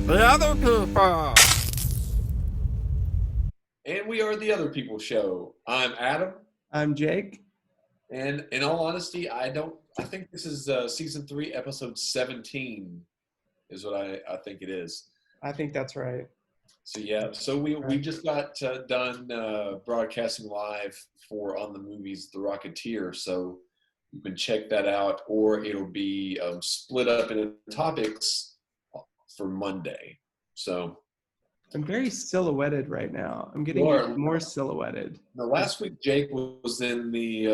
The other people. And we are the Other People Show. I'm Adam, I'm Jake. and in all honesty, I think this is season 3, episode 17, is what I think it is. I think that's right. So yeah, so we Right. just got done broadcasting live for On the Movies The Rocketeer, so you can check that out, or it'll be split up into topics for Monday. So I'm very silhouetted right now. I'm getting you are. even more silhouetted. Now, last week Jake was in the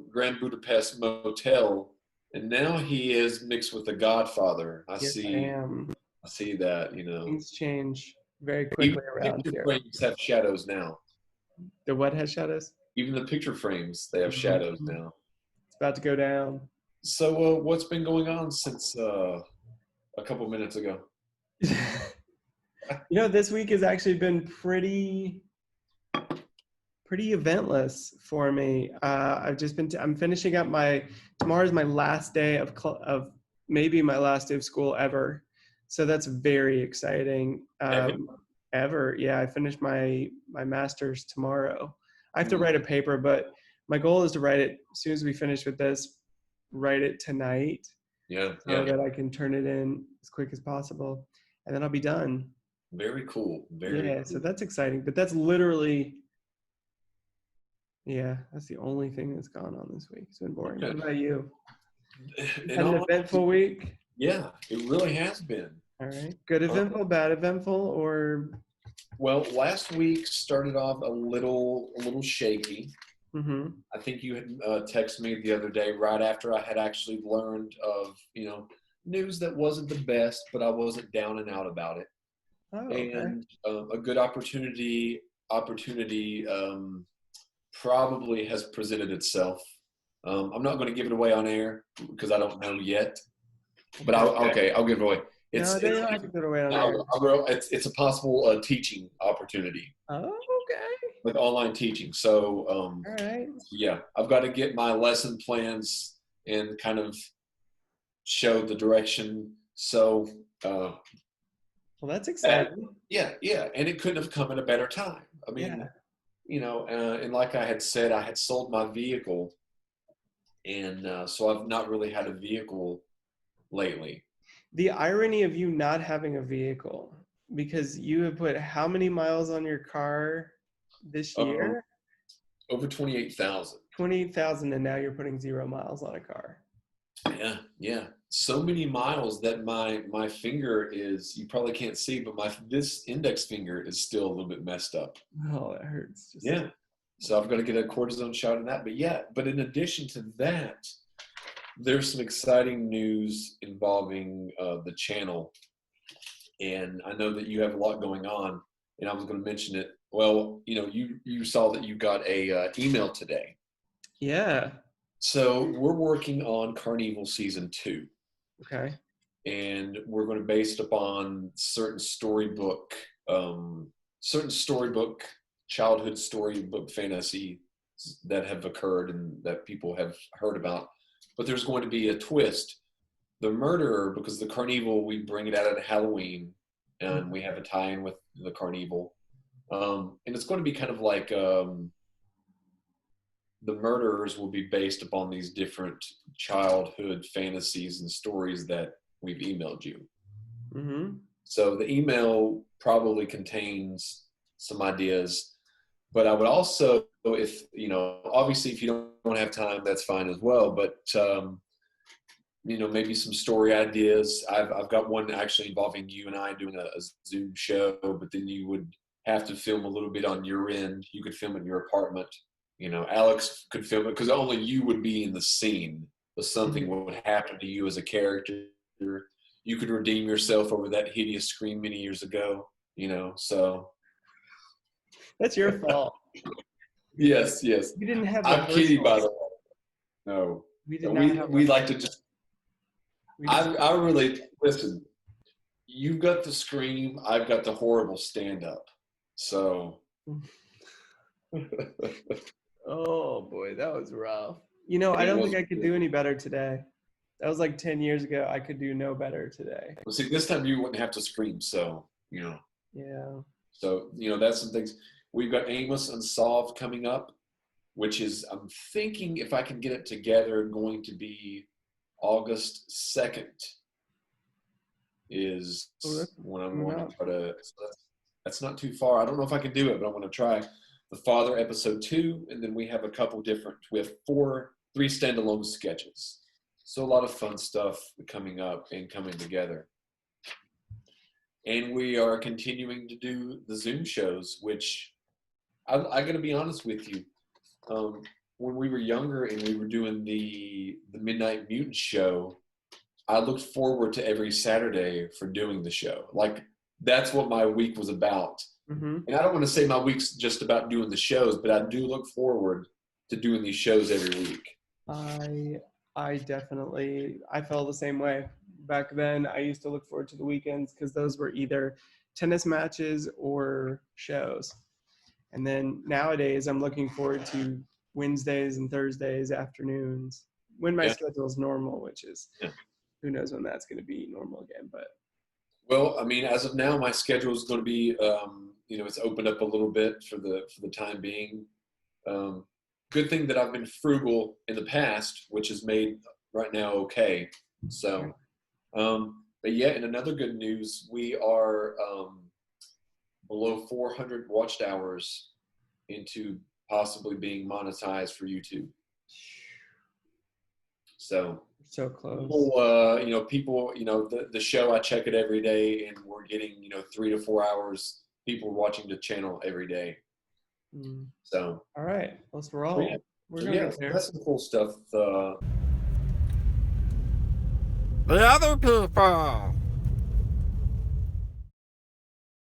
Grand Budapest Motel, and now he is mixed with the Godfather. I Yes, I see. am. I see that. Things change very Even quickly the around picture here. frames have shadows now. The what has shadows? Even the picture frames, they have shadows now. It's about to go down. So, what's been going on since a couple minutes ago? This week has actually been pretty eventless for me. I'm finishing up tomorrow's my last day of maybe my last day of school ever. So that's very exciting. Ever. Yeah, I finished my master's tomorrow. I have to write a paper, but my goal is to write it as soon as we finish with this, write it tonight. Yeah. That I can turn it in as quick as possible, and then I'll be done. Very cool. Very cool. So that's exciting, but that's literally, that's the only thing that's gone on this week. It's been boring. What about you? Had an eventful week? Yeah, it really has been. All right. Good eventful, bad eventful, or? Well, last week started off a little shaky. Mm-hmm. I think you had texted me the other day right after I had actually learned of, news that wasn't the best, but I wasn't down and out about it. Oh, okay. And a good opportunity probably has presented itself. I'm not going to give it away on air because I don't know yet. But I'll give it away. They don't have to give it away on air. It's a possible teaching opportunity. Oh, okay. With online teaching. So, all right. Yeah, I've got to get my lesson plans and kind of show the direction. So, well, that's exciting. Yeah. And it couldn't have come at a better time. I mean, and like I had said, I had sold my vehicle. And so I've not really had a vehicle lately. The irony of you not having a vehicle, because you have put how many miles on your car this year? Over 28,000. 28,000, and now you're putting 0 miles on a car. Yeah. So many miles that my finger is, you probably can't see, but this index finger is still a little bit messed up. Oh, that hurts. So I've got to get a cortisone shot in that. But in addition to that, there's some exciting news involving the channel. And I know that you have a lot going on, and I was going to mention it. Well, you saw that you got a email today. Yeah. So we're working on Carnival season 2. Okay. And we're going to base it upon certain storybook, childhood storybook fantasy that have occurred and that people have heard about. But there's going to be a twist. The murderer, because the Carnival, we bring it out at Halloween, and we have a tie-in with the Carnival. And it's going to be kind of like the murderers will be based upon these different childhood fantasies and stories that we've emailed you. Mm-hmm. So the email probably contains some ideas, but I would also, if obviously if you don't have time, that's fine as well. But maybe some story ideas. I've got one actually involving you and I doing a Zoom show, but then you would have to film a little bit on your end. You could film in your apartment. Alex could film it because only you would be in the scene, but something would happen to you as a character. You could redeem yourself over that hideous scream many years ago, so. That's your fault. Yes. We didn't have I'm kidding, by the way. No. We like to just. I really, listen, you've got the scream, I've got the horrible stand-up. So. Oh boy, that was rough. I don't think I could do any better today. That was like 10 years ago. I could do no better today. Well, see, this time you wouldn't have to scream, so Yeah. So that's some things. We've got Amos Unsolved coming up, which is, I'm thinking, if I can get it together, going to be August 2nd is when I'm going to try to. So that's not too far. I don't know if I can do it, but I'm going to try. The Father episode 2, and then we have a couple different. We have three standalone sketches. So a lot of fun stuff coming up and coming together. And we are continuing to do the Zoom shows, which I got to be honest with you. When we were younger and we were doing the Midnight Mutant show, I looked forward to every Saturday for doing the show. Like, that's what my week was about. Mm-hmm. And I don't want to say my week's just about doing the shows, but I do look forward to doing these shows every week. I definitely, I felt the same way. Back then, I used to look forward to the weekends because those were either tennis matches or shows. And then nowadays, I'm looking forward to Wednesdays and Thursdays afternoons when my schedule is normal, which is, who knows when that's going to be normal again. But well, I mean, as of now, my schedule is going to be, it's opened up a little bit for the time being. Good thing that I've been frugal in the past, which has made right now okay. So, but yeah, and another good news, we are below 400 watched hours into possibly being monetized for YouTube. So close. People, the show, I check it every day, and we're getting 3 to 4 hours. People watching the channel every day. So all right, let's roll. Yeah. We're gonna get there. That's some cool stuff. The other people.